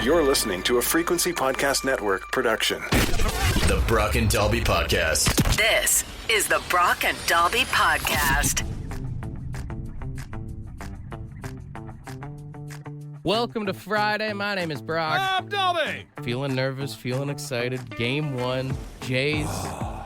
You're listening to a Frequency Podcast Network production. The Brock and Dalby Podcast. This is the Brock and Dalby Podcast. Welcome to Friday. My name is Brock. I'm Dalby. Feeling nervous, feeling excited. Game 1, Jays,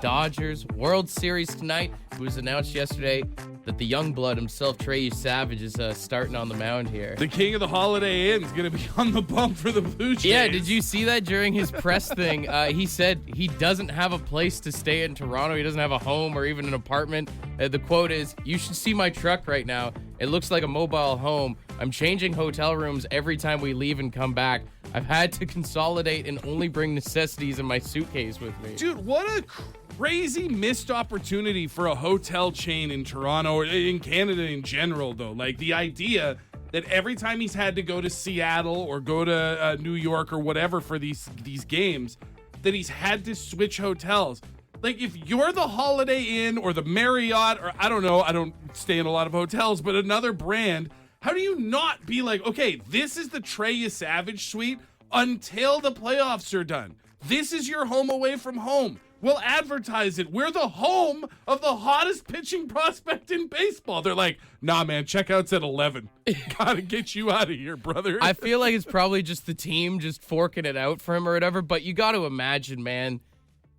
Dodgers, World Series tonight. It was announced yesterday that the young blood himself, Trey Yesavage, is starting on the mound here. The king of the Holiday Inn is going to be on the bump for the Blue Jays. Yeah, did you see that during his press thing? He said he doesn't have a place to stay in Toronto. He doesn't have a home or even an apartment. The quote is, "You should see my truck right now. It looks like a mobile home. I'm changing hotel rooms every time we leave and come back. I've had to consolidate and only bring necessities in my suitcase with me." Dude, what a crazy missed opportunity for a hotel chain in Toronto or in Canada in general, though. Like, the idea that every time he's had to go to Seattle or go to New York or whatever for these games, that he's had to switch hotels. Like, if you're the Holiday Inn or the Marriott or I don't know, I don't stay in a lot of hotels, but another brand, how do you not be like, okay, this is the Trey Yesavage suite until the playoffs are done. This is your home away from home. We'll advertise it. We're the home of the hottest pitching prospect in baseball. They're like, nah, man, checkout's at 11. Gotta get you out of here, brother. I feel like it's probably just the team just forking it out for him or whatever, but you got to imagine, man,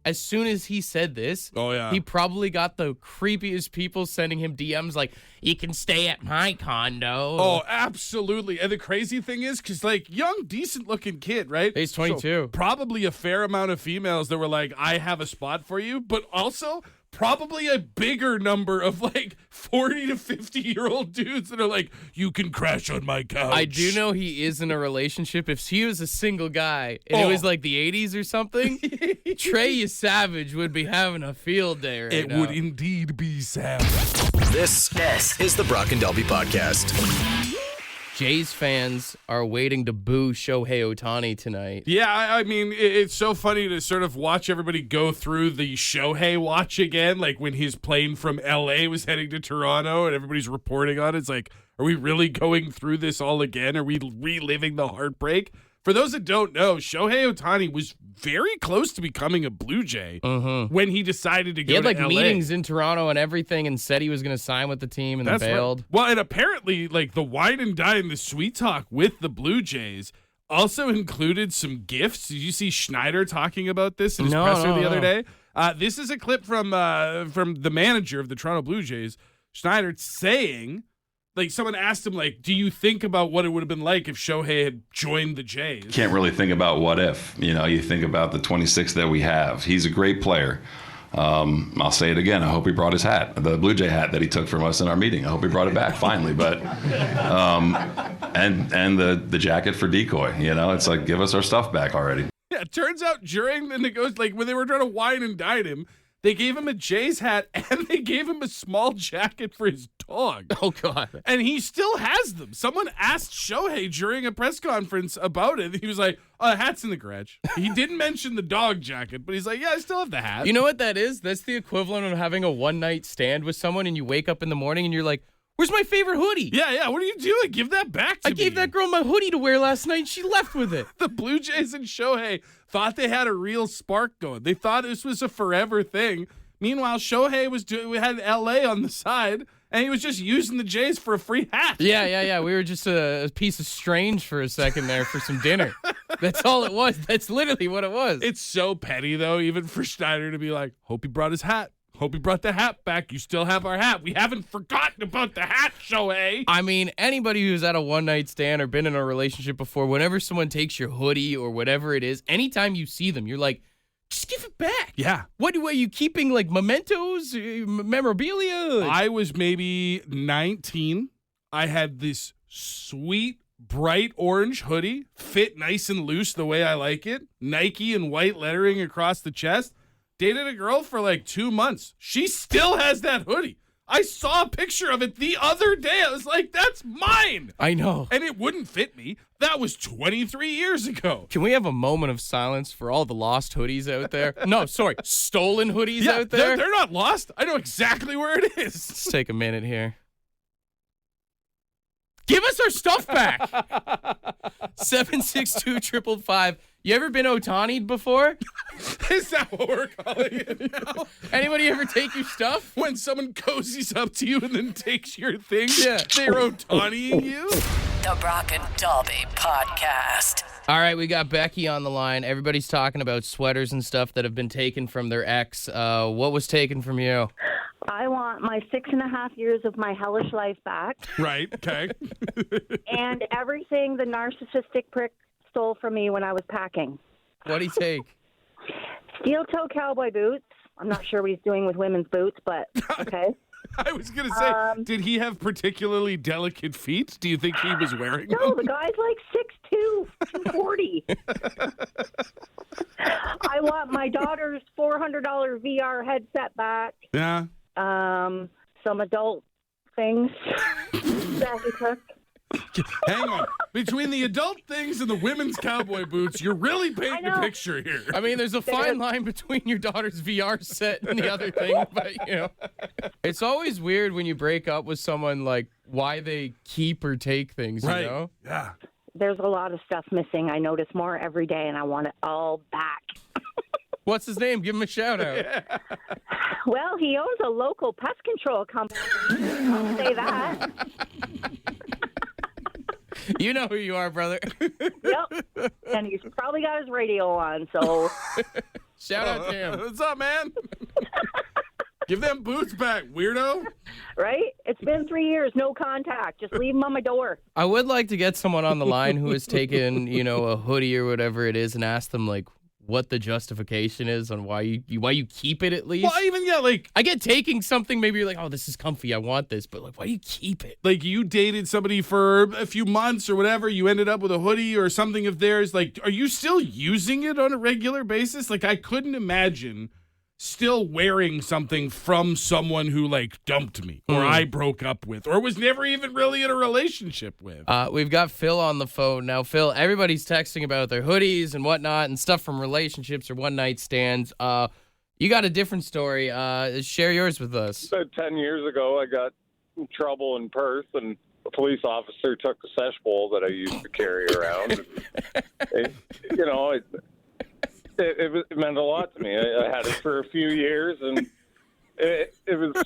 as soon as he said this, he probably got the creepiest people sending him DMs like, "You can stay at my condo." Oh, absolutely. And the crazy thing is, because, like, young, decent-looking kid, right? He's 22. So probably a fair amount of females that were like, "I have a spot for you," but also probably a bigger number of, like, 40 to 50-year-old dudes that are like, "You can crash on my couch." I do know he is in a relationship. If he was a single guy and it was like the 80s or something, Trey Yesavage would be having a field day right It now. would indeed be savage. This is the Brock and Dalby Podcast. Jays fans are waiting to boo Shohei Ohtani tonight. Yeah, I mean, it's so funny to sort of watch everybody go through the Shohei watch again, like when his plane from L.A. was heading to Toronto and everybody's reporting on it. It's like, are we really going through this all again? Are we reliving the heartbreak? For those that don't know, Shohei Ohtani was very close to becoming a Blue Jay when he decided to go to He had LA. meetings in Toronto and everything and said he was going to sign with the team and then bailed. Right. Well, and apparently, like, the wine and dine, the sweet talk with the Blue Jays also included some gifts. Did you see Schneider talking about this in his presser the other day? This is a clip from the manager of the Toronto Blue Jays, Schneider, saying, like, someone asked him, like, do you think about what it would have been like if Shohei had joined the Jays? Can't really think about what if. You know, you think about the 26 that we have. He's a great player. I'll say it again. I hope he brought his hat, the Blue Jay hat that he took from us in our meeting. I hope he brought it back finally. But and the jacket for decoy. You know, it's like, give us our stuff back already. Yeah, it turns out during the negotiation, like when they were trying to wine and dine him, they gave him a Jays hat and they gave him a small jacket for his dog. Oh, God. And he still has them. Someone asked Shohei during a press conference about it. He was like, "Oh, the hat's in the garage." He didn't mention the dog jacket, but he's like, "Yeah, I still have the hat." You know what that is? That's the equivalent of having a one-night stand with someone and you wake up in the morning and you're like, "Where's my favorite hoodie?" Yeah. What are you doing? Give that back to me. I gave that girl my hoodie to wear last night and she left with it. The Blue Jays and Shohei thought they had a real spark going. They thought this was a forever thing. Meanwhile, Shohei we had LA on the side, and he was just using the Jays for a free hat. Yeah. We were just a piece of strange for a second there for some dinner. That's all it was. That's literally what it was. It's so petty, though, even for Schneider to be like, "Hope he brought his hat. Hope he brought the hat back. You still have our hat. We haven't forgotten about the hat, Shohei." I mean, anybody who's at a one-night stand or been in a relationship before, whenever someone takes your hoodie or whatever it is, anytime you see them, you're like, just give it back. Yeah. What are you keeping, like mementos, memorabilia? I was maybe 19. I had this sweet, bright orange hoodie, fit nice and loose the way I like it, Nike and white lettering across the chest. Dated a girl for like 2 months. She still has that hoodie. I saw a picture of it the other day. I was like, that's mine. I know. And it wouldn't fit me. That was 23 years ago. Can we have a moment of silence for all the lost hoodies out there? No, sorry, stolen hoodies out there? They're not lost. I know exactly where it is. Let's take a minute here. Give us our stuff back. 762-555. You ever been Otani'd before? Is that what we're calling it now? Anybody ever take your stuff? When someone cozies up to you and then takes your things, Yeah. they're Otani'ing you? The Brock and Dalby Podcast. All right, we got Becky on the line. Everybody's talking about sweaters and stuff that have been taken from their ex. What was taken from you? I want my 6.5 years of my hellish life back Right, okay. and everything the narcissistic prick stole from me when I was packing. What'd he take? Steel-toe cowboy boots. I'm not sure what he's doing with women's boots, but okay. I was going to say, did he have particularly delicate feet? Do you think he was wearing No, them? the guy's like 6'2", 240. I want my daughter's $400 VR headset back. Yeah. Some adult things that he took. Hang on. Between the adult things and the women's cowboy boots, you're really painting a know. picture here. I mean, there's a fine line between your daughter's VR set and the other thing, but, you know. It's always weird when you break up with someone, like, why they keep or take things, Right. you know? Yeah. There's a lot of stuff missing. I notice more every day, and I want it all back. What's his name? Give him a shout out. Well, he owns a local pest control company. I'll say that. You know who you are, brother. Yep. And he's probably got his radio on, so Shout out to him. What's up, man? Give them boots back, weirdo. right? It's been 3 years, no contact. Just leave them on my door. I would like to get someone on the line who has taken, you know, a hoodie or whatever it is and ask them, like, what the justification is on why you keep it at least. Well, even, yeah, like I get taking something, maybe you're like, oh, this is comfy, I want this, but like, why do you keep it? you dated somebody for a few months or whatever, you ended up with a hoodie or something of theirs. Like, are you still using it on a regular basis? Like, I couldn't imagine still wearing something from someone who, like, dumped me or I broke up with or was never even really in a relationship with. We've got Phil on the phone. Now, Phil, everybody's texting about their hoodies and whatnot and stuff from relationships or one-night stands. You got a different story. Share yours with us. About 10 years ago, I got in trouble in Perth, and a police officer took a sesh bowl that I used to carry around. It meant a lot to me. I had it for a few years, and it was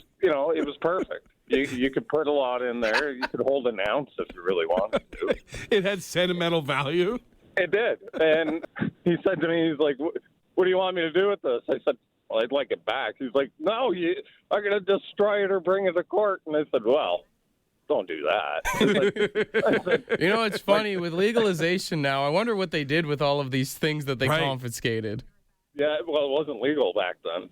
perfect. You could put a lot in there. You could hold an ounce if you really wanted to. It had sentimental value. It did. And he said to me, he's like, what do you want me to do with this? I said, well, I'd like it back. He's like, no, I'm going to destroy it or bring it to court. And I said, well, don't do that. You know, it's funny. With legalization now, I wonder what they did with all of these things that they confiscated. Yeah, well, it wasn't legal back then.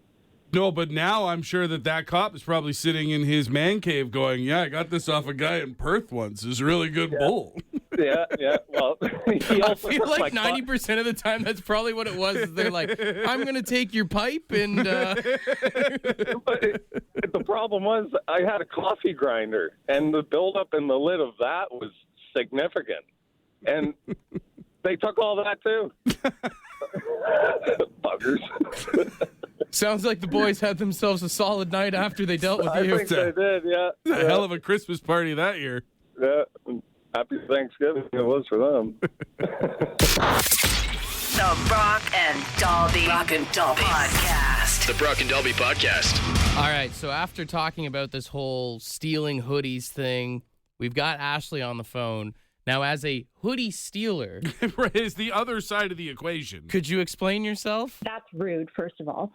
No, but now I'm sure that cop is probably sitting in his man cave going, yeah, I got this off a guy in Perth once. It's a really good bull. Yeah. Well, I feel like 90% of the time that's probably what it was. Is they're like, I'm going to take your pipe and... But the problem was I had a coffee grinder, and the buildup in the lid of that was significant. And they took all that, too. Buggers. Sounds like the boys had themselves a solid night after they dealt with you. I think they did, yeah. A hell of a Christmas party that year. Yeah. Happy Thanksgiving. It was for them. The Brock and Dalby Podcast. The Brock and Dalby Podcast. All right, so after talking about this whole stealing hoodies thing, we've got Ashley on the phone. Now, as a hoodie stealer... is the other side of the equation. Could you explain yourself? That's rude, first of all.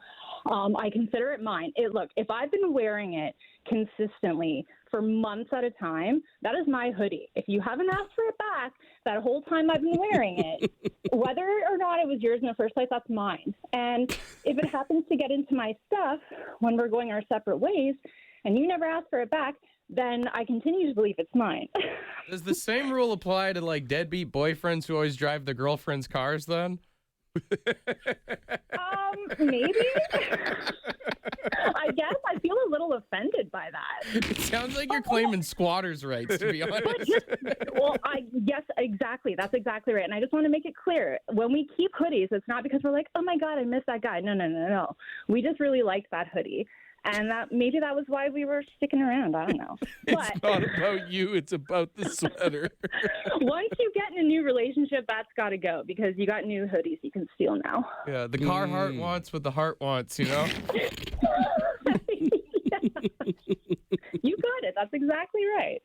I consider it mine. Look, if I've been wearing it consistently for months at a time, that is my hoodie. If you haven't asked for it back that whole time I've been wearing it, whether or not it was yours in the first place, that's mine. And if it happens to get into my stuff when we're going our separate ways and you never ask for it back, then I continue to believe it's mine. Does the same rule apply to, like, deadbeat boyfriends who always drive their girlfriends' cars, then? Maybe. I guess I feel a little offended by that. It sounds like you're claiming squatters' rights, to be honest. Yes, exactly. That's exactly right. And I just want to make it clear. When we keep hoodies, it's not because we're like, oh, my God, I miss that guy. No. We just really like that hoodie. And maybe that was why we were sticking around. I don't know. It's not about you. It's about the sweater. Once you get in a new relationship, that's got to go because you got new hoodies you can steal now. Yeah, the Carhartt wants what the heart wants, you know? You got it. That's exactly right.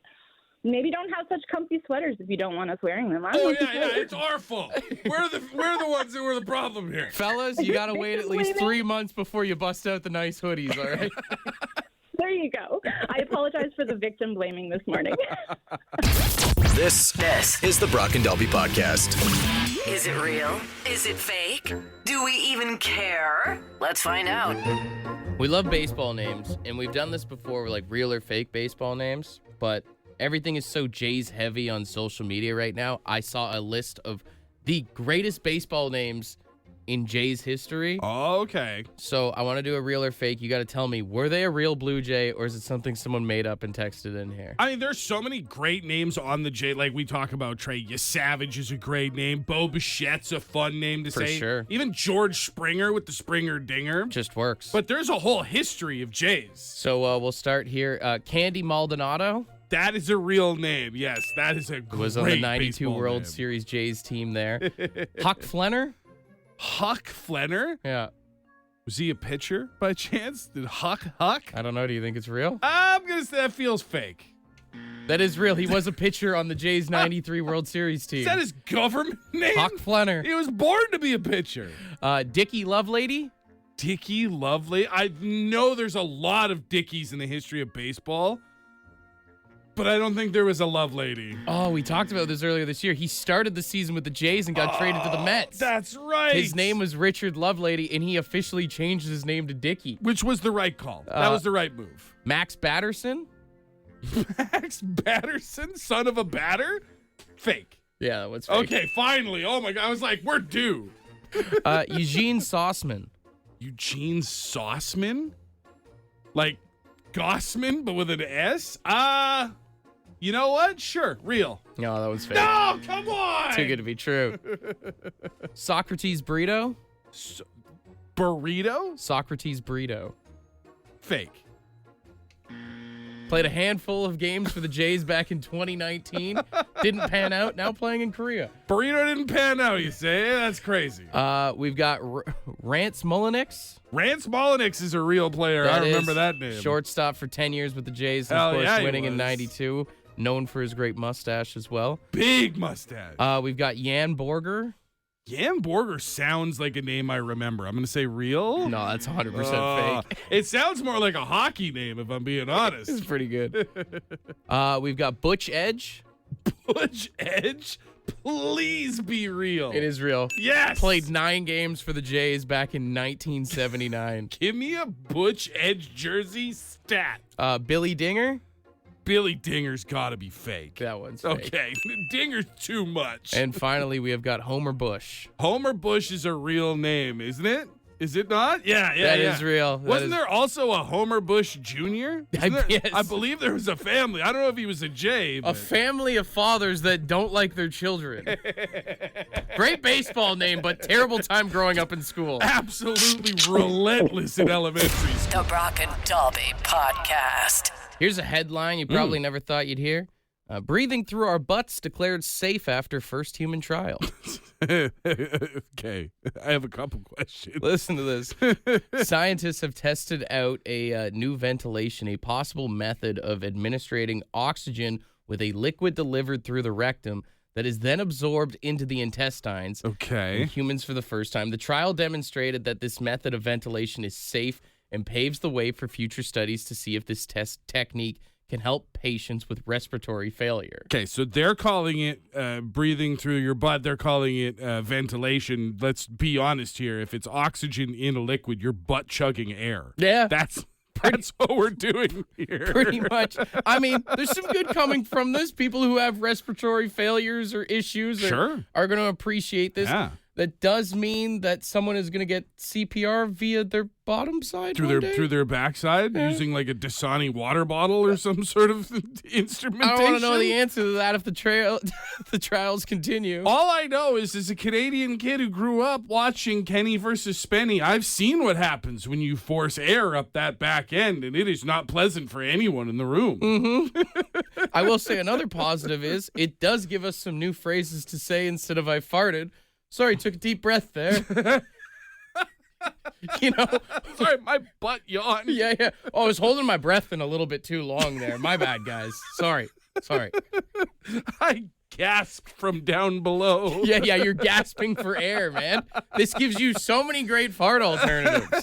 Maybe don't have such comfy sweaters if you don't want us wearing them. It's our fault. We're the ones who were the problem here. Fellas, you got to wait at least 3 months before you bust out the nice hoodies, all right? There you go. I apologize for the victim blaming this morning. This is the Brock and Dalby Podcast. Is it real? Is it fake? Do we even care? Let's find out. We love baseball names, and we've done this before with like real or fake baseball names, but everything is so Jays heavy on social media right now. I saw a list of the greatest baseball names in Jays history. Oh, okay. So I want to do a real or fake. You got to tell me, were they a real Blue Jay or is it something someone made up and texted in here? I mean, there's so many great names on the Jay. Like we talk about Trey Yesavage is a great name. Bo Bichette's a fun name to say. For sure. Even George Springer with the Springer Dinger. Just works. But there's a whole history of Jays. So we'll start here. Candy Maldonado. That is a real name. Yes, that is a great Was on the 92 baseball World name. Series Jays team there. Huck Flenner. Huck Flenner? Yeah. Was he a pitcher by chance? Did Huck? I don't know. Do you think it's real? I'm going to say that feels fake. That is real. He was a pitcher on the Jays 93 World Series team. Is that his government name? Huck Flenner. He was born to be a pitcher. Dickie Lovelady. Dickie Lovely. I know there's a lot of Dickies in the history of baseball, but I don't think there was a Lovelady. Oh, we talked about this earlier this year. He started the season with the Jays and got traded to the Mets. That's right. His name was Richard Lovelady, and he officially changed his name to Dickie. Which was the right call. That was the right move. Max Batterson? Max Batterson? Son of a batter? Fake. Yeah, that was fake. Okay, finally. Oh, my God. I was like, we're due. Eugene Sauceman. Eugene Sauceman? Like Gossman, but with an S? You know what? Sure, real. No, that was fake. No, come on! Too good to be true. Socrates Burrito? Burrito? Socrates Burrito. Fake. Played a handful of games for the Jays back in 2019. Didn't pan out. Now playing in Korea. Burrito didn't pan out, you say? That's crazy. We've got Rance Mulliniks. Rance Mulliniks is a real player. I remember that name. Shortstop for 10 years with the Jays. And of course, winning in 92. Known for his great mustache as well. Big mustache. We've got Jan Borger. Jan Borger sounds like a name I remember. I'm going to say real. No, that's 100% fake. It sounds more like a hockey name, if I'm being honest. It's pretty good. We've got Butch Edge. Butch Edge? Please be real. It is real. Yes. Played 9 games for the Jays back in 1979. Give me a Butch Edge jersey stat. Billy Dinger. Billy Dinger's got to be fake. That one's fake. Okay. Dinger's too much. And finally, we have got Homer Bush. Homer Bush is a real name, isn't it? Is it not? Yeah. That is real. Wasn't there also a Homer Bush Jr.? Yes. I believe there was a family. I don't know if he was a J. But... A family of fathers that don't like their children. Great baseball name, but terrible time growing up in school. Absolutely relentless in elementary school. The Brock and Dalby Podcast. Here's a headline you probably never thought you'd hear. Breathing through our butts declared safe after first human trial. Okay, I have a couple questions. Listen to this. Scientists have tested out a new ventilation, a possible method of administrating oxygen with a liquid delivered through the rectum that is then absorbed into the intestines. Okay. In humans for the first time. The trial demonstrated that this method of ventilation is safe and paves the way for future studies to see if this test technique can help patients with respiratory failure. Okay, so they're calling it breathing through your butt. They're calling it ventilation. Let's be honest here. If it's oxygen in a liquid, you're butt chugging air. Yeah. That's what we're doing here. Pretty much. I mean, there's some good coming from this. People who have respiratory failures or issues are going to appreciate this. Yeah. that does mean that someone is going to get CPR via their bottom side through their backside using like a Dasani water bottle or some sort of instrumentation. I don't want to know the answer to that if the trials continue. All I know is, as a Canadian kid who grew up watching Kenny versus Spenny, I've seen what happens when you force air up that back end, and it is not pleasant for anyone in the room. Mm-hmm. I will say another positive is it does give us some new phrases to say instead of "I farted." Sorry, took a deep breath there. Sorry, my butt yawned. Yeah. Oh, I was holding my breath in a little bit too long there. My bad, guys. Sorry. I gasped from down below. Yeah, you're gasping for air, man. This gives you so many great fart alternatives.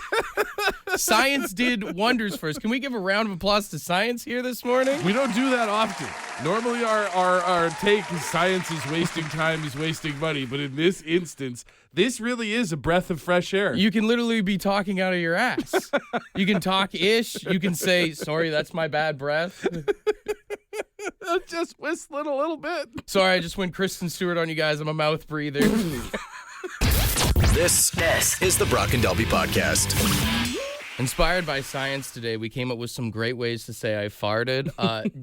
Science did wonders for us. Can we give a round of applause to science here this morning? We don't do that often. Normally our take is science is wasting time, is wasting money. But in this instance, this really is a breath of fresh air. You can literally be talking out of your ass. You can talk-ish. You can say, sorry, that's my bad breath. Just whistle it a little bit. Sorry, I just went Kristen Stewart on you guys. I'm a mouth breather. This is the Brock and Delby Podcast. Inspired by science today, we came up with some great ways to say I farted.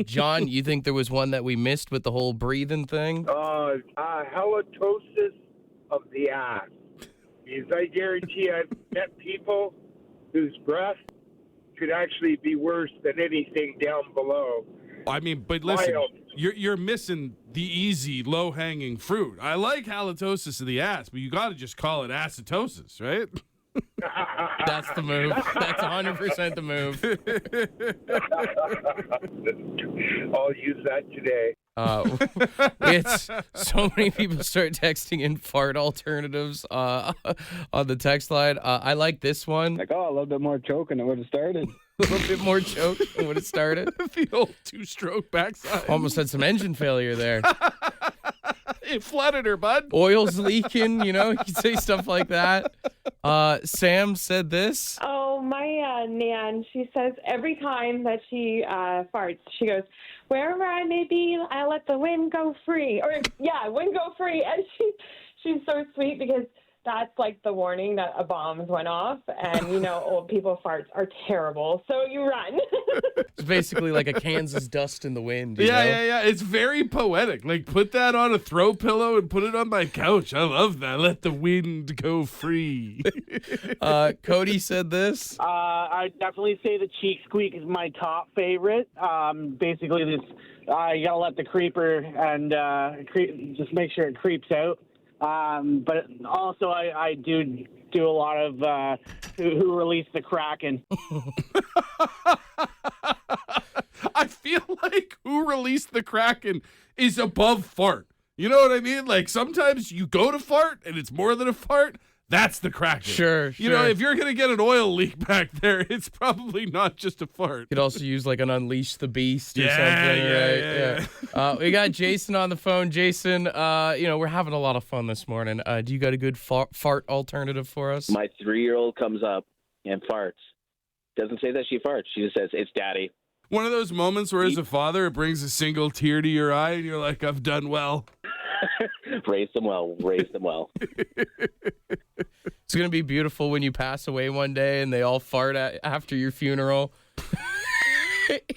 John, you think there was one that we missed with the whole breathing thing? Halitosis of the ass. Because I guarantee I've met people whose breath could actually be worse than anything down below. I mean, but listen, you're missing the easy, low-hanging fruit. I like halitosis of the ass, but you got to just call it acetosis, right? That's the move. That's 100% the move. I'll use that today. It's so many people start texting in fart alternatives on the text line. I like this one. Like, a little bit more choking, it would have started. A little bit more choke when it started. The old two-stroke backside. Almost had some engine failure there. It flooded her, bud. Oil's leaking, you can say stuff like that. Sam said this. Oh, my Nan, she says every time that she farts, she goes, wherever I may be, I let the wind go free. Or, wind go free. And she's so sweet because that's like the warning that a bomb went off. And, old people farts are terrible. So you run. It's basically like a Kansas dust in the wind. Yeah. It's very poetic. Like, put that on a throw pillow and put it on my couch. I love that. Let the wind go free. Cody said this. I definitely say the cheek squeak is my top favorite. Basically, this you gotta let the creeper and just make sure it creeps out. But also, I do a lot of who released the Kraken. I feel like who released the Kraken is above fart. You know what I mean? Like, sometimes you go to fart and it's more than a fart. That's the Kraken. Sure. If you're going to get an oil leak back there, it's probably not just a fart. You could also use like an Unleash the Beast or something, right? Yeah. We got Jason on the phone. Jason, we're having a lot of fun this morning. Do you got a good fart alternative for us? My 3-year-old comes up and farts. Doesn't say that she farts. She just says, it's daddy. One of those moments where as a father, it brings a single tear to your eye and you're like, I've done well. Raise them well. It's going to be beautiful when you pass away one day and they all fart after your funeral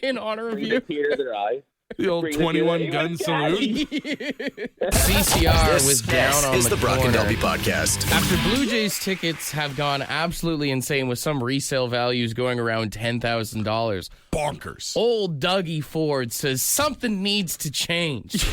in honor of you. Tear to their eye. The old 21 gun salute. CCR was down on the Brock and corner. Delby Podcast. After Blue Jays tickets have gone absolutely insane with some resale values going around $10,000. Bonkers. Old Dougie Ford says something needs to change.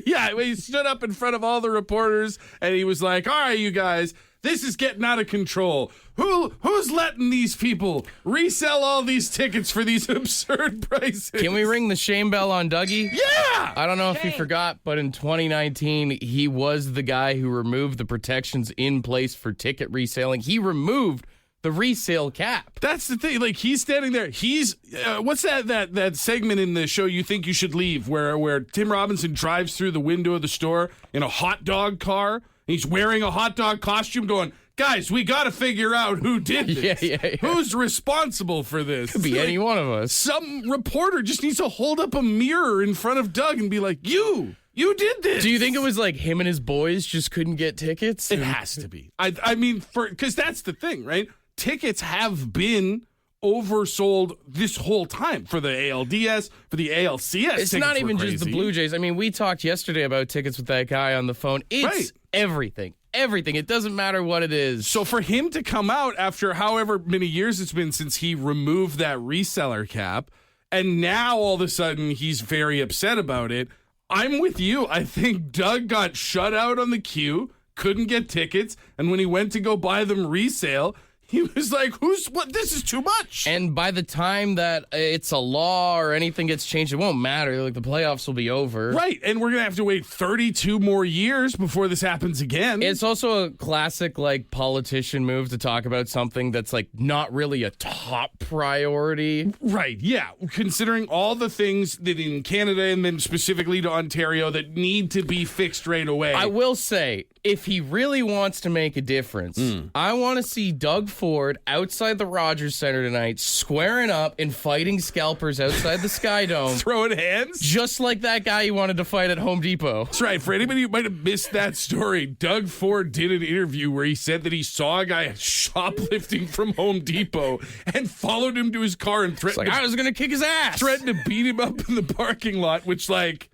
Yeah, he stood up in front of all the reporters and he was like, all right, you guys, this is getting out of control. Who's letting these people resell all these tickets for these absurd prices? Can we ring the shame bell on Dougie? Yeah! I don't know if you forgot, but in 2019, he was the guy who removed the protections in place for ticket reselling. He removed the resale cap. That's the thing. Like, he's standing there. He's what's that segment in the show You Think You Should Leave where Tim Robinson drives through the window of the store in a hot dog car. And he's wearing a hot dog costume going, guys, we got to figure out who did this. Yeah. Who's responsible for this? Could be any one of us. Some reporter just needs to hold up a mirror in front of Doug and be like, you You did this. Do you think it was like him and his boys just couldn't get tickets? It has to be. I mean, because that's the thing, right? Tickets have been oversold this whole time for the ALDS, for the ALCS. It's not even just the Blue Jays. I mean, we talked yesterday about tickets with that guy on the phone. It's everything. Everything. It doesn't matter what it is. So for him to come out after however many years it's been since he removed that reseller cap, and now all of a sudden he's very upset about it, I'm with you. I think Doug got shut out on the queue, couldn't get tickets, and when he went to go buy them resale, he was like, what? This is too much. And by the time that it's a law or anything gets changed, it won't matter. Like, the playoffs will be over. Right. And we're going to have to wait 32 more years before this happens again. It's also a classic, like, politician move to talk about something that's, like, not really a top priority. Right. Yeah. Considering all the things that in Canada and then specifically to Ontario that need to be fixed right away. I will say, if he really wants to make a difference, I want to see Doug Ford outside the Rogers Center tonight, squaring up and fighting scalpers outside the Sky Dome. Throwing hands? Just like that guy you wanted to fight at Home Depot. That's right. For anybody who might have missed that story, Doug Ford did an interview where he said that he saw a guy shoplifting from Home Depot and followed him to his car and threatened I was going to kick his ass. Threatened to beat him up in the parking lot, which, like,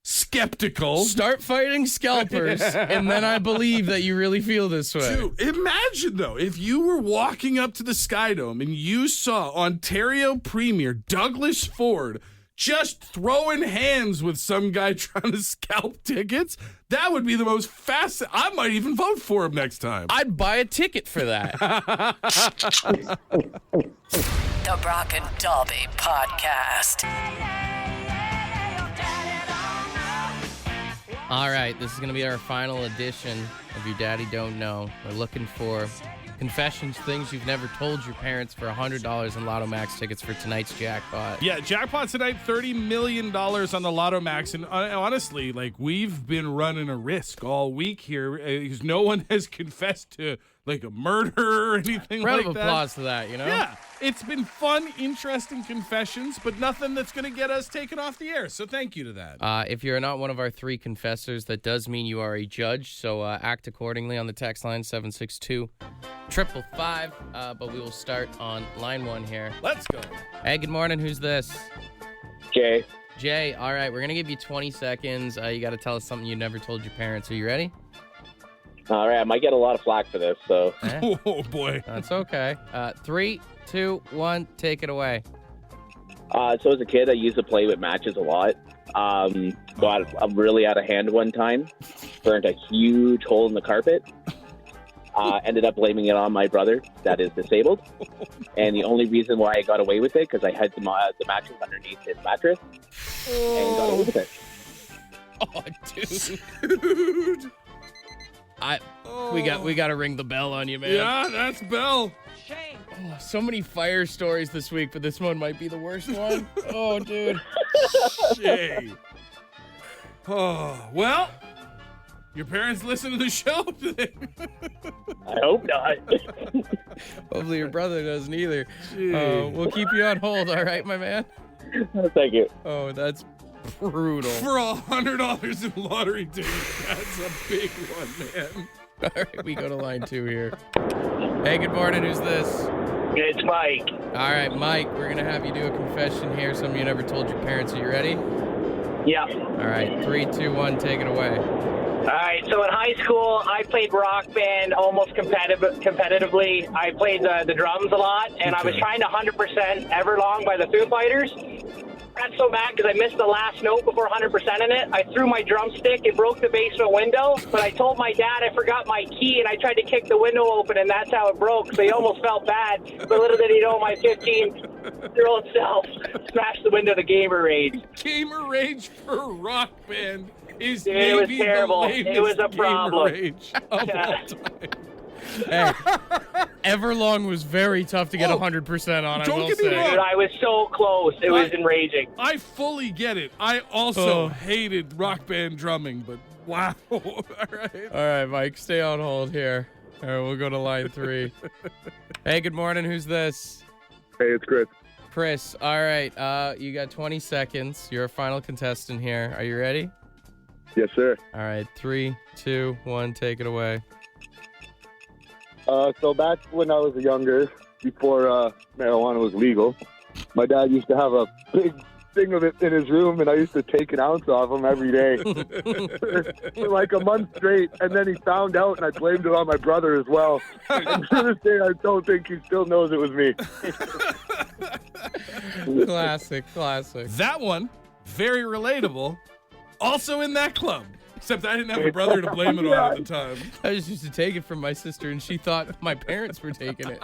skeptical. Start fighting scalpers, and then I believe that you really feel this way. Dude, imagine, though, if you were walking up to the Sky Dome and you saw Ontario Premier Douglas Ford just throwing hands with some guy trying to scalp tickets. That would be the most fascinating. I might even vote for him next time. I'd buy a ticket for that. The Brock and Dalby Podcast. All right, this is going to be our final edition of Your Daddy Don't Know. We're looking for confessions, things you've never told your parents for $100 in Lotto Max tickets for tonight's jackpot. Yeah, jackpot tonight, $30 million on the Lotto Max. And honestly, like, we've been running a risk all week here because no one has confessed to, like, a murder or anything Round like of that. applause to that, you know? Yeah, it's been fun, interesting confessions, but nothing that's going to get us taken off the air. So thank you to that. If you're not one of our three confessors, that does mean you are a judge. So act accordingly on the text line 762-555. But we will start on line one here. Let's go. Hey, good morning. Who's this? Jay. Jay, all right. We're going to give you 20 seconds. You got to tell us something you never told your parents. Are you ready? All right, I might get a lot of flack for this, so. Oh, boy. That's okay. 3, 2, 1, take it away. So as a kid, I used to play with matches a lot. Got really out of hand one time. Burnt a huge hole in the carpet. Ended up blaming it on my brother that is disabled. And the only reason why I got away with it, because I had the mattress underneath his mattress. And got away with it. Oh, dude. We got to ring the bell on you, man. Yeah, that's Bell. Shame. Oh, so many fire stories this week, but this one might be the worst one. Oh, dude. Shay. Oh, well, your parents listen to the show today. I hope not. Hopefully your brother doesn't either. We'll keep you on hold, all right, my man? Thank you. Oh, that's brutal. For $100 in lottery tickets, that's a big one, man. All right, we go to line 2 here. Hey, good morning. Who's this? It's Mike. All right, Mike, we're going to have you do a confession here, something you never told your parents. Are you ready? Yeah. All right, 3, 2, 1, take it away. All right, so in high school, I played rock band almost competitively. I played the drums a lot, and I was trying to 100% Everlong by the Foo Fighters. I got so mad because I missed the last note before 100% in it. I threw my drumstick and broke the basement window, but I told my dad I forgot my key, and I tried to kick the window open, and that's how it broke. So he almost felt bad, but little did he know my 15-year-old self smashed the window to Gamer Rage. Gamer Rage for rock band is Dude, maybe it was terrible. the lamest It was a problem. Gamer Rage of all time. Hey, Everlong was very tough to get 100% on, I will say. Dude, I was so close. It was enraging. I fully get it. I also hated rock band drumming, but wow. All right, Mike, stay on hold here. All right, we'll go to line 3. Hey, good morning. Who's this? Hey, it's Chris. Chris, all right. You got 20 seconds. You're a final contestant here. Are you ready? Yes, sir. All right, 3, 2, 1, take it away. So back when I was younger, before marijuana was legal, my dad used to have a big thing of it in his room, and I used to take an ounce off him every day for like a month straight. And then he found out, and I blamed it on my brother as well. And to this day, I don't think he still knows it was me. Classic. That one, very relatable. Also in that club. Except I didn't have a brother to blame it on at the time. I just used to take it from my sister, and she thought my parents were taking it.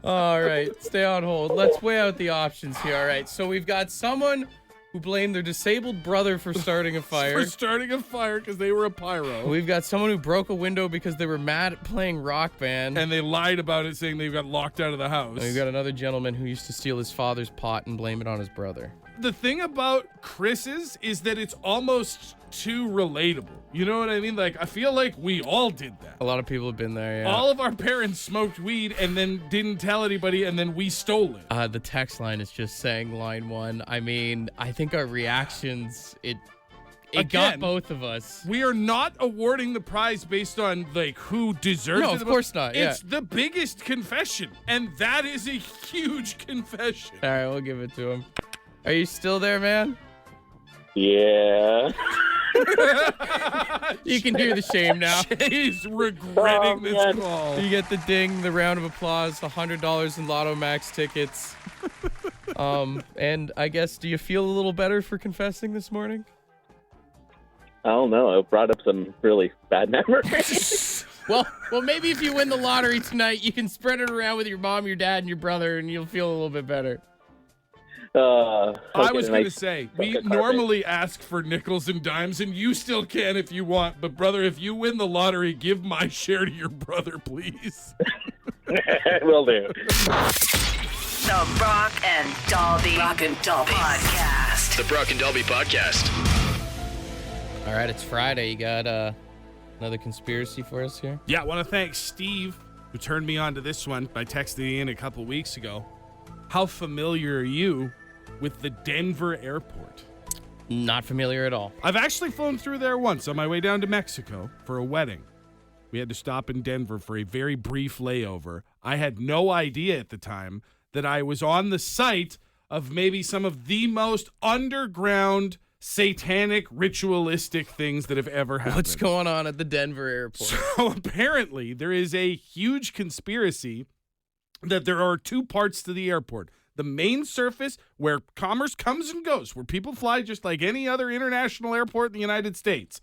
All right, stay on hold. Let's weigh out the options here. All right, so we've got someone who blamed their disabled brother for starting a fire. For starting a fire because they were a pyro. We've got someone who broke a window because they were mad at playing Rock Band. And they lied about it, saying they got locked out of the house. And we've got another gentleman who used to steal his father's pot and blame it on his brother. The thing about Chris's is that it's almost too relatable. You know what I mean? Like, I feel like we all did that. A lot of people have been there, yeah. All of our parents smoked weed and then didn't tell anybody, and then we stole it. The text line is just saying line 1. I mean, I think our reactions, it Again, got both of us. We are not awarding the prize based on, like, who deserves it. No, of course not, yeah. It's the biggest confession, and that is a huge confession. All right, we'll give it to him. Are you still there, man? Yeah. You can hear the shame now. He's regretting this call. You get the ding, the round of applause, $100 in Lotto Max tickets. And I guess, do you feel a little better for confessing this morning? I don't know. It brought up some really bad memories. Well, maybe if you win the lottery tonight, you can spread it around with your mom, your dad, and your brother, and you'll feel a little bit better. I was going to say, we normally ask for nickels and dimes, and you still can if you want. But, brother, if you win the lottery, give my share to your brother, please. Will do. The Brock and Dalby Podcast. The Brock and Dalby Podcast. All right, it's Friday. You got another conspiracy for us here? Yeah, I want to thank Steve, who turned me on to this one by texting in a couple weeks ago. How familiar are you with the Denver airport? Not familiar at all. I've actually flown through there once on my way down to Mexico for a wedding. We had to stop in Denver for a very brief layover. I had no idea at the time that I was on the site of maybe some of the most underground, satanic, ritualistic things that have ever happened. What's going on at the Denver airport? So apparently there is a huge conspiracy that there are two parts to the airport. The main surface where commerce comes and goes, where people fly just like any other international airport in the United States.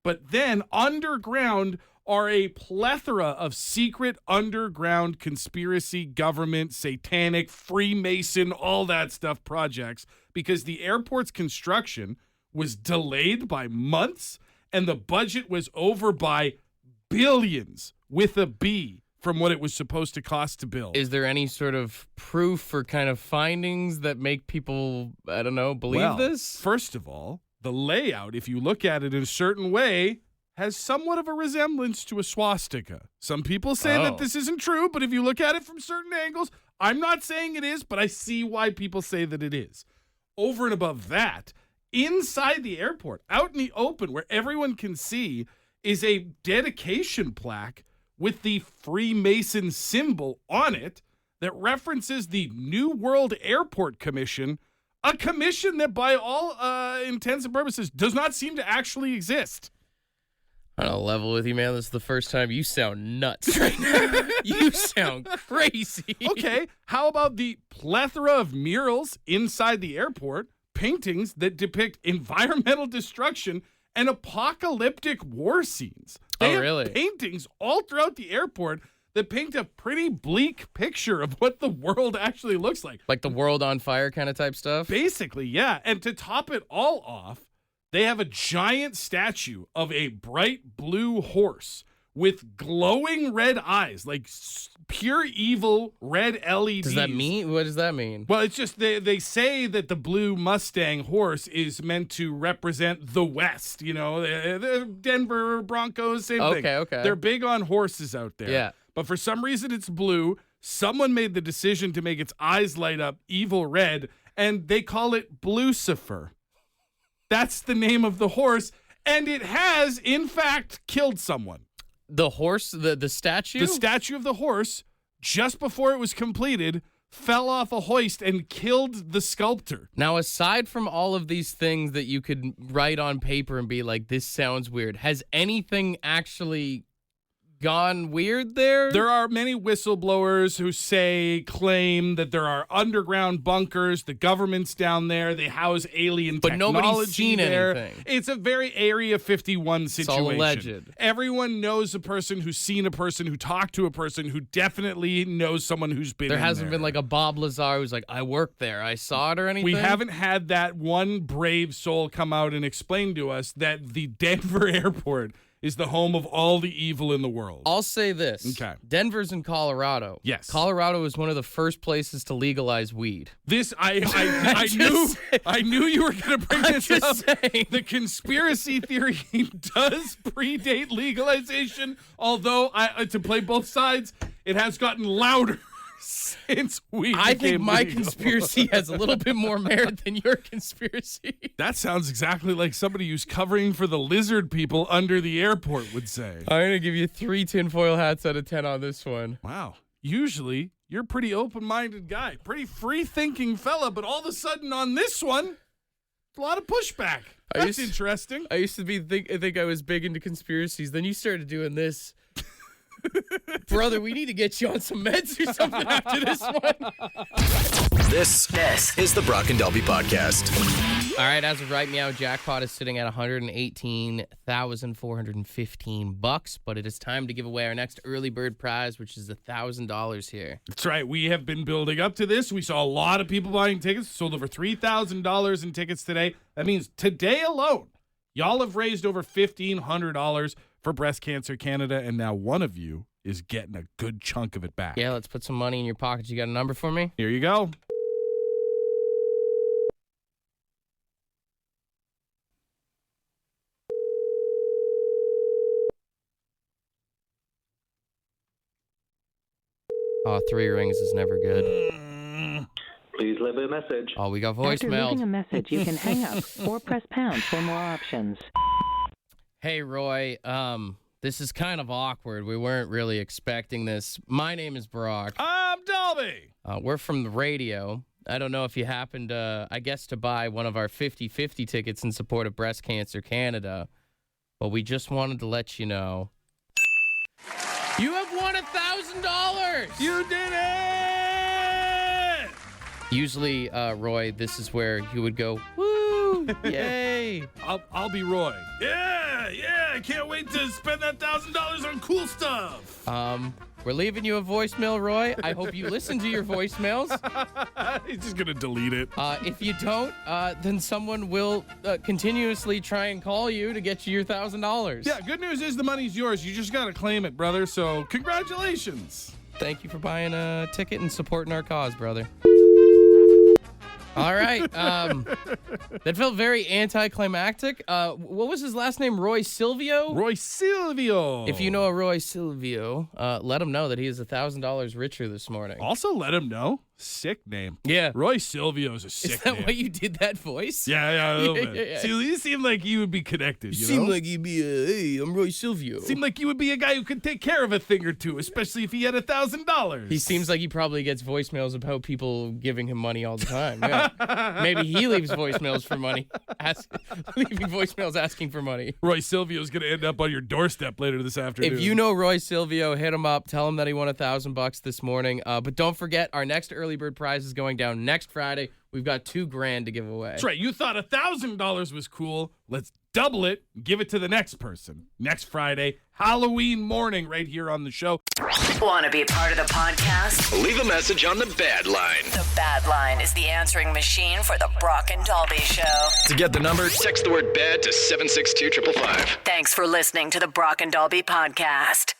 But then underground are a plethora of secret underground conspiracy, government, satanic, Freemason, all that stuff projects, because the airport's construction was delayed by months and the budget was over by billions with a B from what it was supposed to cost to build. Is there any sort of proof or kind of findings that make people, I don't know, believe this? First of all, the layout, if you look at it in a certain way, has somewhat of a resemblance to a swastika. Some people say that this isn't true, but if you look at it from certain angles, I'm not saying it is, but I see why people say that it is. Over and above that, inside the airport, out in the open where everyone can see, is a dedication plaque with the Freemason symbol on it that references the New World Airport Commission, a commission that by all intents and purposes does not seem to actually exist. I'll level with you, man. This is the first time you sound nuts right now. You sound crazy. Okay, how about the plethora of murals inside the airport, paintings that depict environmental destruction and apocalyptic war scenes? They have paintings all throughout the airport that paint a pretty bleak picture of what the world actually looks like. Like the world on fire kind of type stuff? Basically, yeah. And to top it all off, they have a giant statue of a bright blue horse with glowing red eyes, like pure evil red LEDs. Does that mean? What does that mean? Well, it's just they say that the blue Mustang horse is meant to represent the West. You know, the Denver Broncos, same thing. Okay. They're big on horses out there. Yeah. But for some reason, it's blue. Someone made the decision to make its eyes light up evil red, and they call it Blucifer. That's the name of the horse, and it has, in fact, killed someone. The horse, the statue? The statue of the horse, just before it was completed, fell off a hoist and killed the sculptor. Now, aside from all of these things that you could write on paper and be like, this sounds weird, has anything actually gone weird there? There are many whistleblowers who claim that there are underground bunkers. The government's down there. They house alien but technology nobody's seen there. anything. It's a very Area 51 situation. It's all alleged. Everyone knows a person who's seen a person who talked to a person who definitely knows someone who's been There in hasn't there. been like a Bob Lazar who's like, I worked there, I saw it or anything? We haven't had that one brave soul come out and explain to us that the Denver airport is the home of all the evil in the world. I'll say this. Okay. Denver's in Colorado. Yes. Colorado is one of the first places to legalize weed. This I knew you were going to bring this up. The conspiracy theory does predate legalization, although to play both sides, it has gotten louder since weed I think became my legal. conspiracy has a little bit more merit than your conspiracy. That sounds exactly like somebody who's covering for the lizard people under the airport would say. I'm going to give you 3 tinfoil hats out of 10 on this one. Wow. Usually, you're a pretty open-minded guy, pretty free-thinking fella, but all of a sudden on this one, a lot of pushback. That's interesting. I used to think I was big into conspiracies. Then you started doing this. Brother, we need to get you on some meds or something after this one. This is the Brock and Delby Podcast. All right, as of right now, jackpot is sitting at $118,415, but it is time to give away our next early bird prize, which is $1,000 here. That's right. We have been building up to this. We saw a lot of people buying tickets. Sold over $3,000 in tickets today. That means today alone, y'all have raised over $1,500 for Breast Cancer Canada, and now one of you is getting a good chunk of it back. Yeah, let's put some money in your pocket. You got a number for me? Here you go. Oh, 3 rings is never good. Please leave a message. Oh, we got After voicemail. leaving a message, you can hang up or press pound for more options. Hey, Roy. This is kind of awkward. We weren't really expecting this. My name is Brock. I'm Dolby. We're from the radio. I don't know if you happened, to buy one of our 50/50 tickets in support of Breast Cancer Canada, but we just wanted to let you know. You have won $1,000! You did it! Usually, Roy, this is where you would go, woo, yay. I'll be Roy. Yeah, I can't wait to spend that $1,000 on cool stuff. We're leaving you a voicemail, Roy. I hope you listen to your voicemails. He's just going to delete it. If you don't, then someone will continuously try and call you to get you your $1,000. Yeah, good news is the money's yours. You just got to claim it, brother. So congratulations. Thank you for buying a ticket and supporting our cause, brother. All right. That felt very anticlimactic. What was his last name? Roy Silvio? Roy Silvio. If you know a Roy Silvio, let him know that he is $1,000 richer this morning. Also let him know. Sick name. Yeah. Roy Silvio's a sick Is that name. why you did that voice? Yeah, a little bit. Yeah. See, you seem like you would be connected, you seem know? like you'd be hey, I'm Roy Silvio. Seem like you would be a guy who could take care of a thing or two, especially if he had $1,000. He seems like he probably gets voicemails about people giving him money all the time. Yeah. Maybe he leaves voicemails for money, leaving voicemails asking for money. Roy Silvio's going to end up on your doorstep later this afternoon. If you know Roy Silvio, hit him up. Tell him that he won $1,000 this morning. But don't forget, our next early bird prize is going down next Friday. We've got $2,000 to give away. That's right. You thought $1,000 was cool. Let's double it. Give it to the next person. Next Friday, Halloween morning, right here on the show. Want to be a part of the podcast? Leave a message on the Bad Line. The Bad Line is the answering machine for the Brock and Dalby Show. To get the number, text the word BAD to 762-555. Thanks for listening to the Brock and Dalby Podcast.